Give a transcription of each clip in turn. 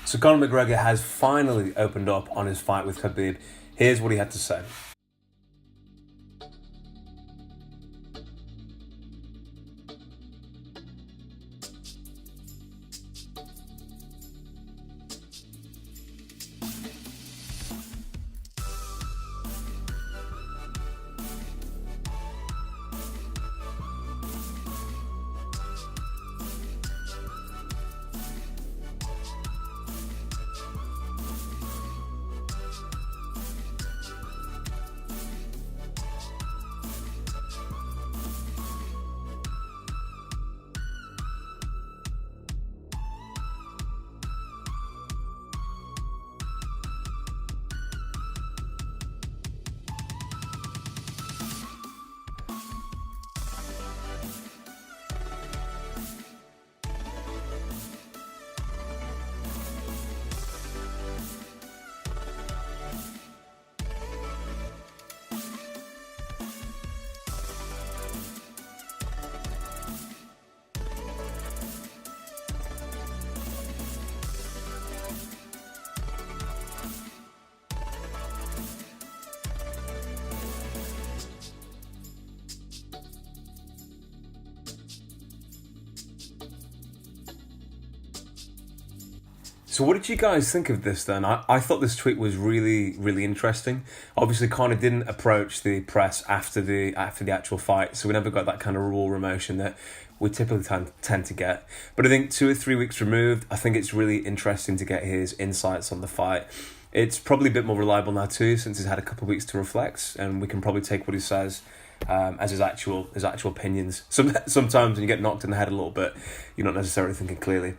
So Conor McGregor has finally opened up on his fight with Khabib. Here's what he had to say. So what did you guys think of this then? I thought this tweet was really interesting. Obviously Conor didn't approach the press after the actual fight, so we never got that kind of raw emotion that we typically tend to get. But I think 2 or 3 weeks removed, I think it's really interesting to get his insights on the fight. It's probably a bit more reliable now too, since he's had a couple of weeks to reflect, and we can probably take what he says as his actual opinions. Sometimes when you get knocked in the head a little bit, you're not necessarily thinking clearly.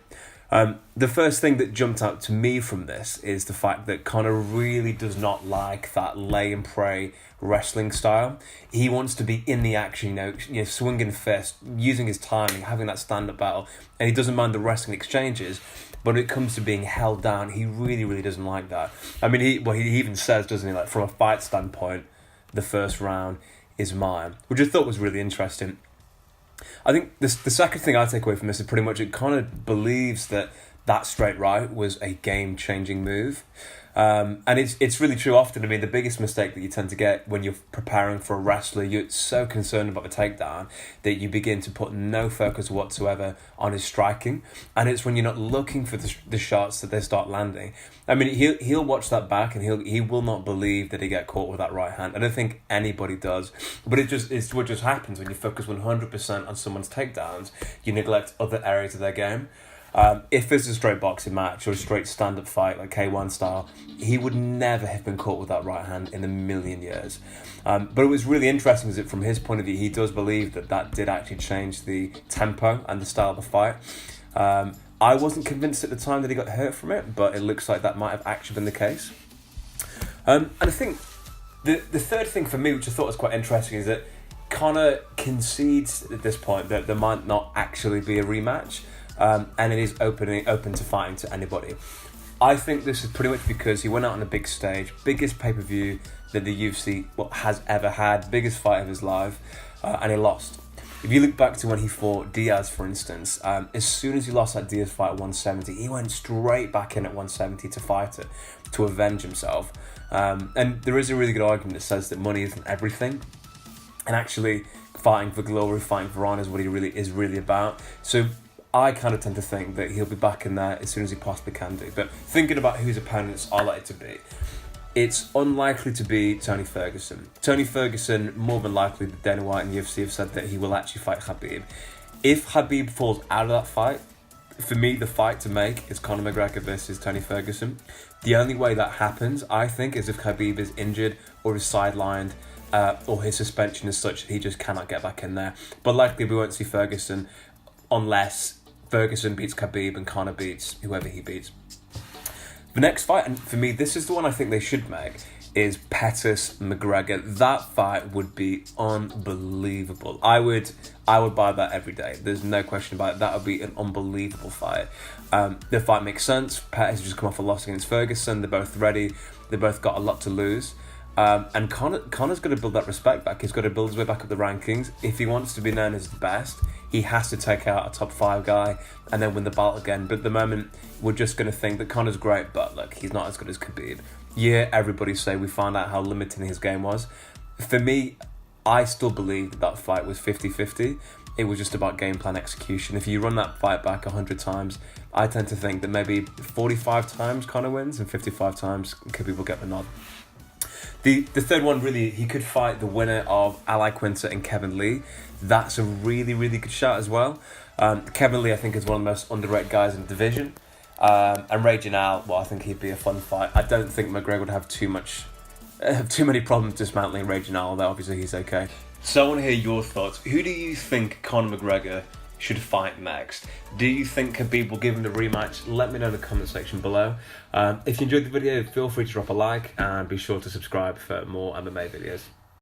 The first thing that jumped out to me from this is the fact that Conor really does not like that lay and pray wrestling style. He wants to be in the action, swinging fist, using his timing, having that stand-up battle, and he doesn't mind the wrestling exchanges. But when it comes to being held down, he really doesn't like that. I mean, he even says, doesn't he, like, from a fight standpoint, the first round is mine, which I thought was really interesting. I think the second thing I take away from this is pretty much it kind of believes that straight right was a game-changing move. And it's really true often. I mean, the biggest mistake that you tend to get when you're preparing for a wrestler, you're so concerned about the takedown that you begin to put no focus whatsoever on his striking. And it's when you're not looking for the shots that they start landing. I mean, he'll watch that back and he will not believe that he get caught with that right hand. I don't think anybody does. But it's what just happens when you focus 100% on someone's takedowns. You neglect other areas of their game. If it's a straight boxing match or a straight stand-up fight like K1 style, he would never have been caught with that right hand in a million years. But it was really interesting that from his point of view, he does believe that did actually change the tempo and the style of the fight. I wasn't convinced at the time that he got hurt from it, but it looks like that might have actually been the case. And I think the third thing for me, which I thought was quite interesting, is that Conor concedes at this point that there might not actually be a rematch. And it is open to fighting to anybody. I think this is pretty much because he went out on a big stage, biggest pay-per-view that the UFC has ever had, biggest fight of his life, and he lost. If you look back to when he fought Diaz, for instance, as soon as he lost that Diaz fight at 170, he went straight back in at 170 to fight it, to avenge himself. And there is a really good argument that says that money isn't everything, and actually fighting for glory, fighting for honour is what he is really about. So I kind of tend to think that he'll be back in there as soon as he possibly can do. But thinking about whose opponents are likely to be, it's unlikely to be Tony Ferguson. Tony Ferguson, more than likely, Dana White and UFC have said that he will actually fight Khabib. If Khabib falls out of that fight, for me, the fight to make is Conor McGregor versus Tony Ferguson. The only way that happens, I think, is if Khabib is injured or is sidelined, or his suspension is such that he just cannot get back in there. But likely we won't see Ferguson unless Ferguson beats Khabib and Conor beats whoever he beats. The next fight, and for me, this is the one I think they should make, is Pettis McGregor. That fight would be unbelievable. I would buy that every day. There's no question about it. That would be an unbelievable fight. The fight makes sense. Pettis has just come off a loss against Ferguson. They're both ready. They both got a lot to lose. And Conor's got to build that respect back. He's got to build his way back up the rankings. If he wants to be known as the best, he has to take out a top 5 guy and then win the belt again. But at the moment, we're just going to think that Conor's great, but look, he's not as good as Khabib. Yeah, everybody say we found out how limiting his game was. For me, I still believe that fight was 50-50. It was just about game plan execution. If you run that fight back 100 times, I tend to think that maybe 45 times Conor wins and 55 times Khabib will get the nod. The third one, really, he could fight the winner of Ali Quinter and Kevin Lee. That's a really, really good shot as well. Kevin Lee, I think, is one of the most underrated guys in the division. And Ray Janal, well, I think he'd be a fun fight. I don't think McGregor would have too many problems dismantling Ray Janal, although obviously he's okay. So I want to hear your thoughts. Who do you think Conor McGregor should fight next? Do you think Khabib will give him the rematch? Let me know in the comment section below. If you enjoyed the video, feel free to drop a like and be sure to subscribe for more MMA videos.